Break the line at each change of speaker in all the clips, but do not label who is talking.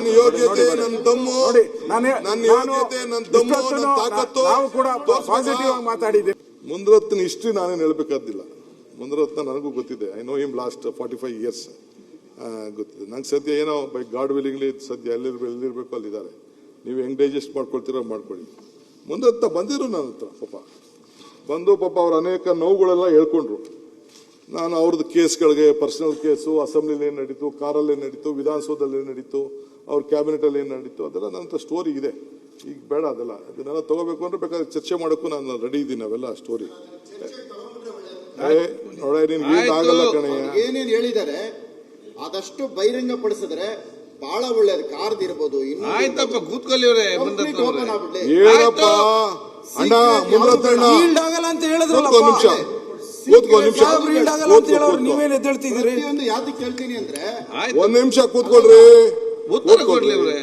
ನನ್ನ ಯೋಗ್ಯತೆ, ನನ್ನ ದಮ್ಮು, ನನ್ನ ಯೋಗ್ಯತೆ, ನನ್ನ ದಮ್ಮು, ನನ್ನ ತಾಕತ್ತು
ನಾವು ಕೂಡ ಪಾಸಿಟಿವ್ ಆಗಿ ಮಾತಾಡಿದ್ದೀವಿ.
ಮುನಿರತ್ನ ಹಿಸ್ಟ್ರಿ ನಾನೇನು ಹೇಳ್ಬೇಕಾದಿಲ್ಲ. ಮುನಿರತ್ನ ನನಗೂ ಗೊತ್ತಿದೆ. I know him last 45 years ಗೊತ್ತಿದೆ ನಂಗೆ. ಸದ್ಯ ಏನೋ ಬೈ ಗಾಡ್ ವಿಲ್ಲಿಂಗ್ಲಿ ಸದ್ಯ ಎಲ್ಲಿರ್ಬೇಕು ಅಲ್ಲಿದ್ದಾರೆ. ನೀವು ಹೆಂಗ್ ಡೈಜೆಸ್ಟ್ ಮಾಡ್ಕೊಳ್ತೀರೋ ಮಾಡ್ಕೊಳ್ಳಿ. ಮುನಿರತ್ನ ಬಂದಿರು ನನ್ನ ಹತ್ರ, ಪಾಪ ಅವ್ರ ಅನೇಕ ನೋವುಗಳೆಲ್ಲ ಹೇಳ್ಕೊಂಡ್ರು. ನಾನು ಅವ್ರದ್ದು ಕೇಸ್ಗಳಿಗೆ, ಪರ್ಸನಲ್ ಕೇಸು, ಅಸೆಂಬ್ಲಿಲಿ ಏನು ನಡೀತು, ಕಾರಲ್ಲಿ ಏನು ನಡೀತು, ವಿಧಾನಸೌಧದಲ್ಲಿ ಏನು ನಡೀತು, ಅವ್ರ ಕ್ಯಾಬಿನೆಟಲ್ಲಿ ಏನು ನಡೀತು, ಅದೆಲ್ಲ ನನ್ನ ಸ್ಟೋರಿ ಇದೆ. ಈಗ ಬೇಡ ಅದೆಲ್ಲ, ಅದನ್ನೆಲ್ಲ ತಗೋಬೇಕು ಅಂದ್ರೆ ಬೇಕಾದ್ರೆ ಚರ್ಚೆ ಮಾಡೋಕ್ಕೂ ನಾನು ರೆಡಿ ಇದ್ದೀನಿ. ಅವೆಲ್ಲ ಸ್ಟೋರಿ ನೋಡ, ನೀನ್ ಆಗಲ್ಲ ಕಣಯ್ಯ.
ಏನೇನು ಹೇಳಿದ್ದಾರೆ ಆದಷ್ಟು ಬಹಿರಂಗ ಪಡಿಸಿದ್ರೆ ಬಹಳ ಒಳ್ಳೇದು. ಕಾರ್ದಿರ್ಬೋದು.
ಆಯ್ತಪ್ಪ, ಕೂತ್ಕೊಳ್ಳಿ ಅವರೇ.
ಏನಪ್ಪ ಅಣ್ಣ, ಮುನಿರತ್ನ
ಆಗಲ್ಲ ಅಂತ ಹೇಳಿದ್ರಲ್ಲ.
ನಿಮಿಷ
ನೀವೇನ್ ಎದ್ದೇಳ್ತಿದ್ದೀರಿ?
ಯಾವ್ದಕ್ಕೆ ಕೇಳ್ತೀನಿ ಅಂದ್ರೆ
ಒಂದ್ ನಿಮಿಷ ಕೂತ್ಕೊಳ್ರಿ.
ಉತ್ತರ ಕೊಡ್ಲಿ ಅವ್ರೆ.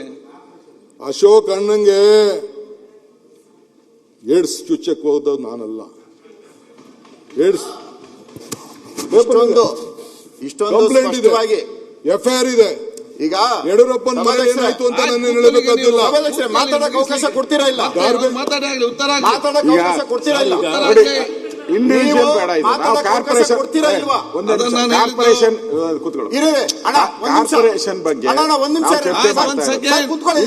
ಅಶೋಕ್ ಅಣ್ಣಂಗೆ ಏಡ್ಸ್ ಚುಚ್ಚಕ್ಕೆ ಹೋದ ನಾನಲ್ಲ. ಏಡ್ಸ್
ಇಷ್ಟೊಂದು
ಕಂಪ್ಲೇಂಟ್ ಇದೆ, FIR ಇದೆ. ಈಗ ಯಡಿಯೂರಪ್ಪನ ಮನೆ ಏನಾಯ್ತು ಅಂತ ನನ್ನ ಹೇಳಬೇಕಾಗಿಲ್ಲ.
ಮಾತಾಡಕ್ಕೆ ಅವಕಾಶ ಕೊಡ್ತೀರಾ ಇಲ್ಲ?
ಮಾತಾಡಕ್ಕೆ
ಅವಕಾಶ ಕೊಡ್ತೀರಾ ಇಲ್ಲ?
ಇಂಡಿವಿಜುವಲ್ ಬೇಡ, ಇದು ನಾವು ಕಾರ್ಪೊರೇಷನ್ ಕಾರ್ಪೊರೇಷನ್ ಬಗ್ಗೆ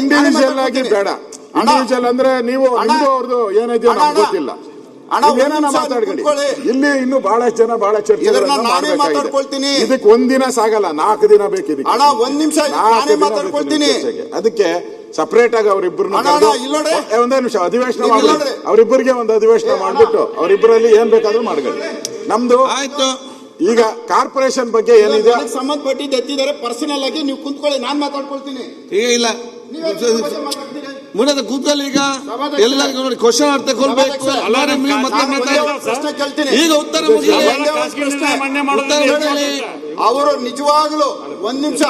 ಇಂಡಿವಿಜುವಲ್ ಆಗಿ ಬೇಡ. ಇಂಡಿವಿಜುವಲ್ ಅಂದ್ರೆ ನೀವು ನಿಮ್ದು ಅವ್ರದ್ದು ಏನಿದೆಯೋ ನಮ್ಗೆ ಗೊತ್ತಿಲ್ಲ. ಏನೇನ ಮಾತಾಡ್ಕೊಳ್ಳಿ. ಇಲ್ಲಿ ಇನ್ನು ಬಹಳಷ್ಟು ಜನ ಬಹಳ ಚರ್ಚೆಗಳನ್ನ ಮಾಡ್ಬೇಕಾಗಿದೆ. ಇದಕ್ಕೆ ಒಂದಿನ ಸಾಗಲ್ಲ, 4 ದಿನ ಬೇಕು. ಇದಕ್ಕೆ
1 ನಿಮಿಷ ಮಾತಾಡ್ಕೊಳ್ತೀನಿ.
ಅದಕ್ಕೆ ಸಪರೇಟ್ ಆಗಿ ಅವರಿಬ್ಬರನ್ನ ಒಂದೇ ನಿಮಿಷ ಅಧಿವೇಶನ ಮಾಡಿ, ಅವರಿಬ್ಬರಿಗೆ ಒಂದು ಅಧಿವೇಶನ ಮಾಡ್ಬಿಟ್ಟು ಅವರಿಬ್ಬರಲ್ಲಿ ಏನ್ ಬೇಕಾದ್ರೂ ಮಾಡ್ಕೊಳ್ಳಿ. ನಮ್ದು ಆಯ್ತು. ಈಗ ಕಾರ್ಪೊರೇಷನ್ ಬಗ್ಗೆ ಏನಿದೆ
ಸಂಬಂಧಪಟ್ಟಿದ್ದು ಎತ್ತಿದ್ದಾರೆ. ಪರ್ಸನಲ್ ಆಗಿ ನೀವು ಕುಂತ್ಕೊಳ್ಳಿ, ನಾನ್ ಮಾತಾಡ್ಕೊಳ್ತೀನಿ.
ಈಗ ಇಲ್ಲ ಮುಂದೆ ಕೂತ್ಕೊಳ್ಳಿ. ಈಗ ಎಲ್ಲರಿಗೂ ನೋಡಿ ಕ್ವಶನ್ ಅರ್ಥ ಕೊಡ್ಬೇಕು.
ಪ್ರಶ್ನೆ ಕೇಳ್ತೀನಿ,
ಈಗ ಉತ್ತರ
ಅವರು ನಿಜವಾಗ್ಲು 1 ನಿಮಿಷ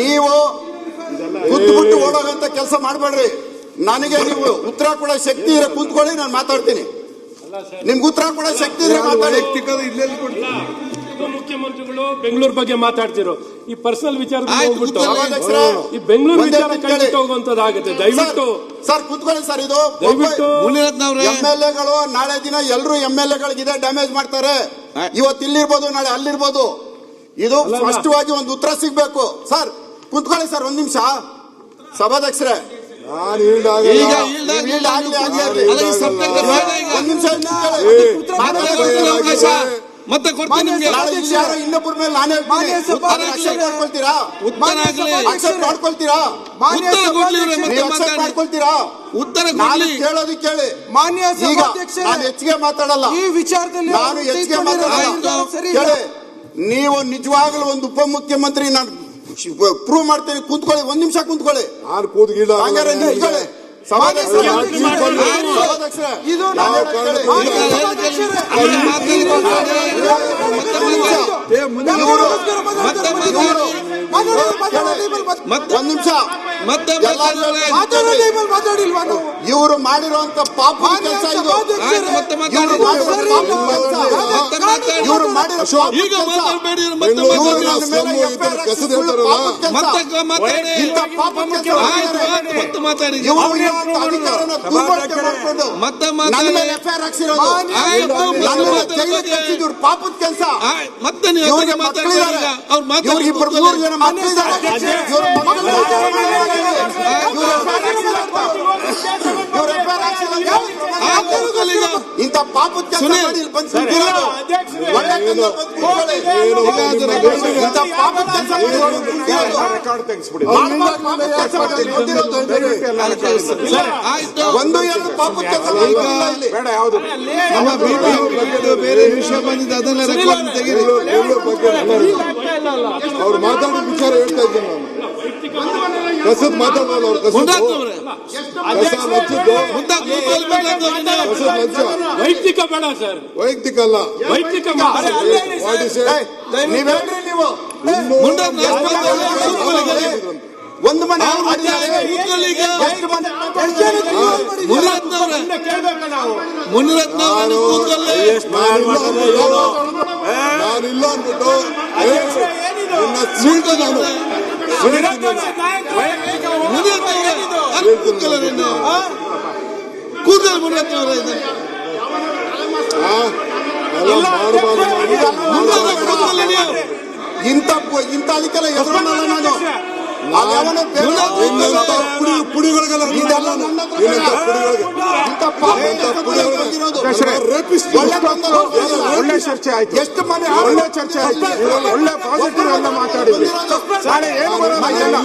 ನೀವು ಕೂತ್ಬಿಟ್ಟು ಓಡೋಗಂತ ಕೆಲಸ ಮಾಡಬೇಡ್ರಿ. ನನಗೆ ನೀವು ಉತ್ತರ ಕೊಡೋ ಶಕ್ತಿ ಇರೋ ಕೂತ್ಕೊಳ್ಳಿ, ನಾನು ಮಾತಾಡ್ತೀನಿ. ನಿಮ್ಗೆ ಉತ್ತರ ಕೊಡೋ ಶಕ್ತಿ ಇದ್ರೆ ಮಾತಾಡಿ.
ಮುಖ್ಯಮಂತ್ರಿಗಳು ಬೆಂಗಳೂರು ಬಗ್ಗೆ ಮಾತಾಡ್ತಿರೋ ಈ ಪರ್ಸನಲ್ ವಿಚಾರ ಈ ಬೆಂಗಳೂರು ವಿಚಾರ ಕೈಬಿಟ್ಟು ಹೋಗುವಂತದ್ದಾಗುತ್ತೆ. ದಯವಿಟ್ಟು
ಸರ್ ಕೂತ್ಕೊಳ್ಳಿ ಸರ್. ಇದು ದಯವಿಟ್ಟು MLAಗಳು ನಾಳೆ ದಿನ ಎಲ್ಲರೂ MLAಗಳಿಗೆ ಡ್ಯಾಮೇಜ್ ಮಾಡ್ತಾರೆ. ಇವತ್ತು ಇಲ್ಲಿರ್ಬೋದು, ನಾಳೆ ಅಲ್ಲಿರ್ಬೋದು. ಇದು ಸ್ಪಷ್ಟವಾಗಿ ಒಂದು ಉತ್ತರ ಸಿಗ್ಬೇಕು. ಸರ್ ಕೂತ್ಕೊಳ್ಳಿ ಸರ್ 1 ನಿಮಿಷ. ಸಭಾಧ್ಯಕ್ಷರೇ,
ಮತ್ತೆ ಕೊಡ್ತೀನಿ ನಿಮ್ಗೆ.
ಇನ್ನೊಬ್ಬರ ಮೇಲೆ ನಾನೇ ಮಾಡ್ಕೊಳ್ತೀರಾ?
ಉತ್ತರ
ಕೇಳೋದು ಕೇಳಿ. ಮಾನ್ಯ ನಾನು ಹೆಚ್ಚಿಗೆ ಮಾತಾಡಲ್ಲ ಈ ವಿಚಾರದಲ್ಲಿ. ನಾನು ಹೆಚ್ಚಿಗೆ ಮಾತಾಡಲ್ಲ. ನೀವು ನಿಜವಾಗ್ಲೂ ಒಂದು ಉಪಮುಖ್ಯಮಂತ್ರಿ ನಾನು ಪ್ರೂವ್ ಮಾಡ್ತೇನೆ. ಕೂತ್ಕೊಳ್ಳಿ, 1 ನಿಮಿಷ ಕೂತ್ಕೊಳ್ಳಿ. ನಿಂತ್ಕೊಳ್ಳಿ. ಇವರು ಮಾಡಿರುವಂತ ಪಾಪ ಕೆಲಸ ಇದು. ಇವರು ಮಾಡಿರೋ ಪಾಪದ ಕೆಲಸ.
ಮತ್ತೆ
ಇಂಥ ಪಾಪದ ಕೆಲಸ ಒಂದು ಎರಡು ಪಾಪದ ಕೆಲಸ
ಬೇಡ. ಯಾವುದು
ಬೇರೆ ವಿಷಯ ಬಂದಿದೆ ಅದನ್ನ ರೆಕಾರ್ಡ್ ತೆಗೆದು
ಅವ್ರು ಮಾತಾಡೋ ವಿಚಾರ ಹೇಳ್ತಾ ಇದ್ದೀನಿ ನಾನು. ಕಸದ್ ಮಾತಾಡೋಲ್ಲ ಅವ್ರು.
ವೈಯಕ್ತಿಕ ಬೇಡ ಸರ್,
ವೈಯಕ್ತಿಕ ಅಲ್ಲ,
ವೈಯಕ್ತಿಕ
ಒಂದು ಮನೆ
ನಾನಿಲ್ಲ ಅಂದ್ಬಿಟ್ಟು ಹೇಳ್ತೀನಿ
ಕೂತ್ಕೊಳ್ಳಿ ಮುನಿರತ್ನ ಅವರೇ ಇದನ್ನ. ಕೂತ್ಕೊಳ್ಳಿ ನೀವು.
ಇಂಥ ಅದಕ್ಕೆಲ್ಲ ಎದುರಲ್ಲ ನಾನು
ಪುಡಿಗಳಿಗೆಲ್ಲ
ಇದೆಲ್ಲ ನನ್ನ ಹತ್ರ ಬೇಡ. ಇಂಥ
ಒಳ್ಳೆ ಚರ್ಚೆ ಆಯ್ತು,
ಎಷ್ಟು ಮನೆ
ಒಳ್ಳೆ ಚರ್ಚೆ ಆಯ್ತು, ಒಳ್ಳೆ ಪಾಸಿಟಿವ್ ಎಲ್ಲ ಮಾತಾಡಿದ್ವಿ. ನಾಳೆ ಏನು ಬರಲ್ಲ ಇದೆಲ್ಲ.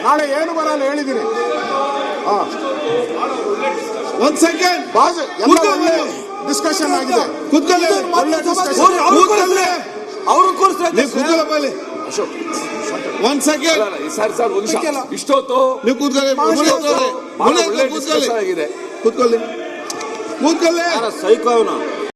ನಾಳೆ ಏನು ಬರಲ್ಲ ಹೇಳಿದ್ದೀನಿ.
ಒಂದ್ ಸೆಕೆಂಡ್
ಎಲ್ಲ ಒಳ್ಳೆ ಡಿಸ್ಕಷನ್ ಆಗಿದೆ.
ಕೂತ್ಕೊಳ್ಳಿ.
ಒಳ್ಳೆ ಡಿಸ್ಕಷನ್.
ಅವರು ಕೂರಿಸ್ತಾರೆ.
ನೀವು ಕೂತ್ಕೊಳ್ಳಪ್ಪ ಇಲ್ಲಿ. ಒಂದ್ ಸೆಕೆಂಡ್
ಸರ್ ಒಂದು ನಿಮಿಷ. ಇಷ್ಟೊತ್ತು
ನೀವು ಕೂತ್ಕೊಳ್ಳಿ. ಮುನಿರತ್ನ ಅವರೇ, ಮುನಿರತ್ನ ಕೂತ್ಕೊಳ್ಳಿ. ಕೂತ್ಕೊಳ್ಳಿ.
ಸೈಕೋ ಅವನು